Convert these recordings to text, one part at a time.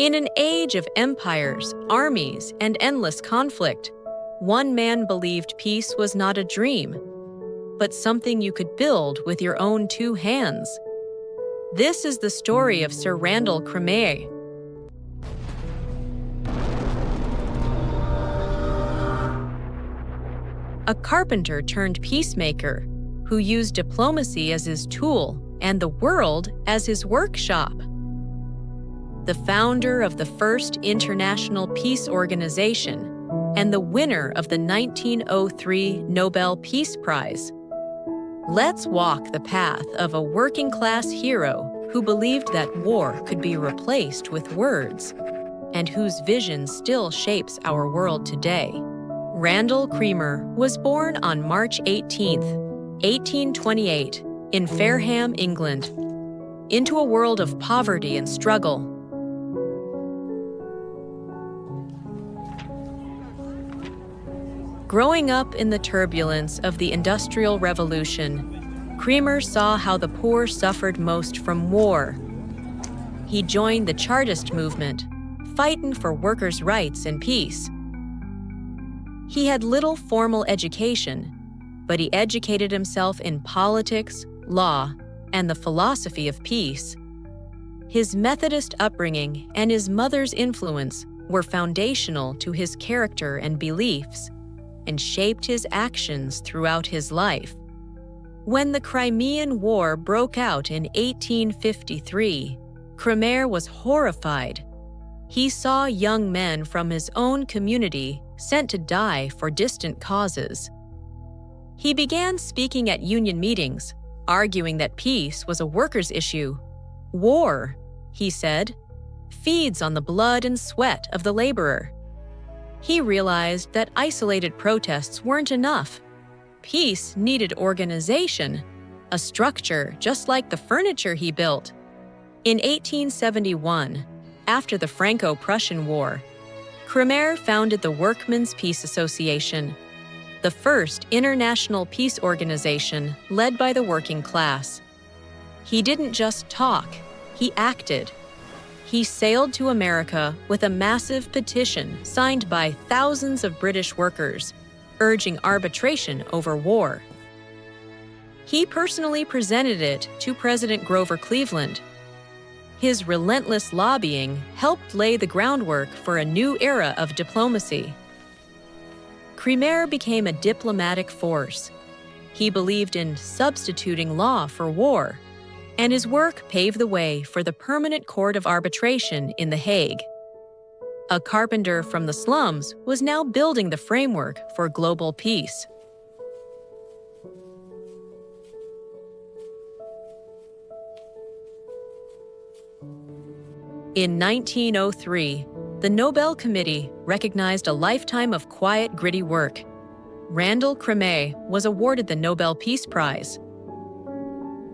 In an age of empires, armies, and endless conflict, one man believed peace was not a dream, but something you could build with your own two hands. This is the story of Sir Randal Cremer. A carpenter turned peacemaker who used diplomacy as his tool and the world as his workshop. The founder of the first international peace organization and the winner of the 1903 Nobel Peace Prize. Let's walk the path of a working-class hero who believed that war could be replaced with words, and whose vision still shapes our world today. Randal Cremer was born on March 18, 1828, in Fareham, England, into a world of poverty and struggle. Growing up in the turbulence of the Industrial Revolution, Cremer saw how the poor suffered most from war. He joined the Chartist movement, fighting for workers' rights and peace. He had little formal education, but he educated himself in politics, law, and the philosophy of peace. His Methodist upbringing and his mother's influence were foundational to his character and beliefs, and shaped his actions throughout his life. When the Crimean War broke out in 1853, Cremer was horrified. He saw young men from his own community sent to die for distant causes. He began speaking at union meetings, arguing that peace was a workers' issue. War, he said, feeds on the blood and sweat of the laborer. He realized that isolated protests weren't enough. Peace needed organization, a structure just like the furniture he built. In 1871, after the Franco-Prussian War, Cremer founded the Workmen's Peace Association, the first international peace organization led by the working class. He didn't just talk, he acted. He sailed to America with a massive petition signed by thousands of British workers, urging arbitration over war. He personally presented it to President Grover Cleveland. His relentless lobbying helped lay the groundwork for a new era of diplomacy. Cremer became a diplomatic force. He believed in substituting law for war, and his work paved the way for the Permanent Court of Arbitration in The Hague. A carpenter from the slums was now building the framework for global peace. In 1903, the Nobel Committee recognized a lifetime of quiet, gritty work. Randal Cremer was awarded the Nobel Peace Prize.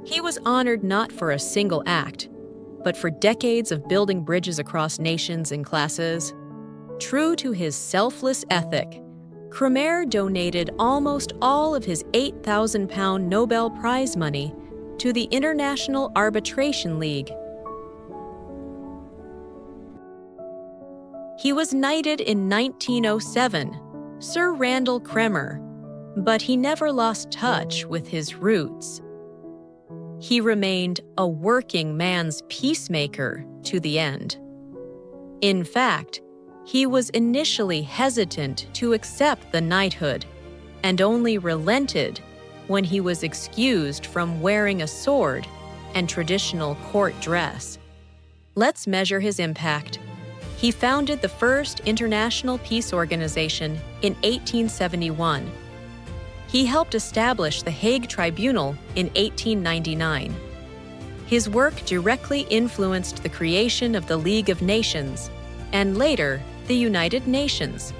He was honored not for a single act, but for decades of building bridges across nations and classes. True to his selfless ethic, Cremer donated almost all of his £8,000 Nobel Prize money to the International Arbitration League. He was knighted in 1907, Sir Randal Cremer, but he never lost touch with his roots. He remained a working man's peacemaker to the end. In fact, he was initially hesitant to accept the knighthood and only relented when he was excused from wearing a sword and traditional court dress. Let's measure his impact. He founded the first international peace organization in 1871. He helped establish the Hague Tribunal in 1899. His work directly influenced the creation of the League of Nations, and later, the United Nations.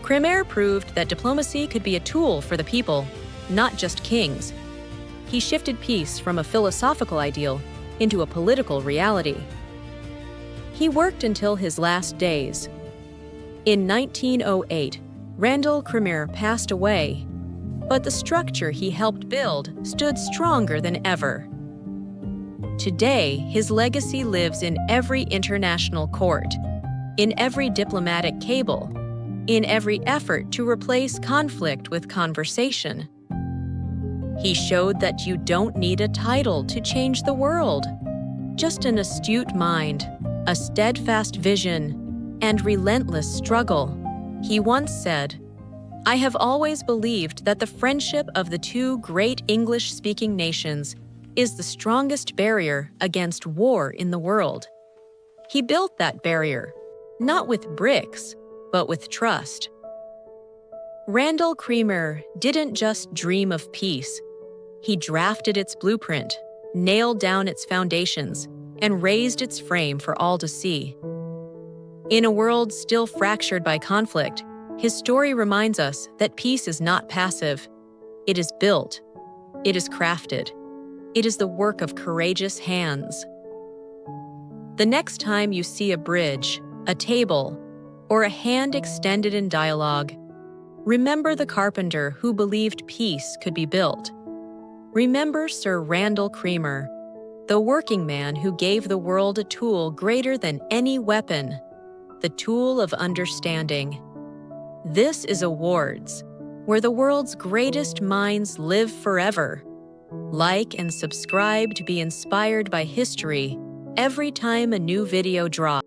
Cremer proved that diplomacy could be a tool for the people, not just kings. He shifted peace from a philosophical ideal into a political reality. He worked until his last days. In 1908, Randal Cremer passed away, but the structure he helped build stood stronger than ever. Today, his legacy lives in every international court, in every diplomatic cable, in every effort to replace conflict with conversation. He showed that you don't need a title to change the world, just an astute mind, a steadfast vision, and relentless struggle. He once said, "I have always believed that the friendship of the two great English-speaking nations is the strongest barrier against war in the world." He built that barrier, not with bricks, but with trust. Randal Cremer didn't just dream of peace. He drafted its blueprint, nailed down its foundations, and raised its frame for all to see. In a world still fractured by conflict, his story reminds us that peace is not passive. It is built. It is crafted. It is the work of courageous hands. The next time you see a bridge, a table, or a hand extended in dialogue, remember the carpenter who believed peace could be built. Remember Sir Randal Cremer, the working man who gave the world a tool greater than any weapon, the tool of understanding. This is Awards, where the world's greatest minds live forever. Like and subscribe to be inspired by history every time a new video drops.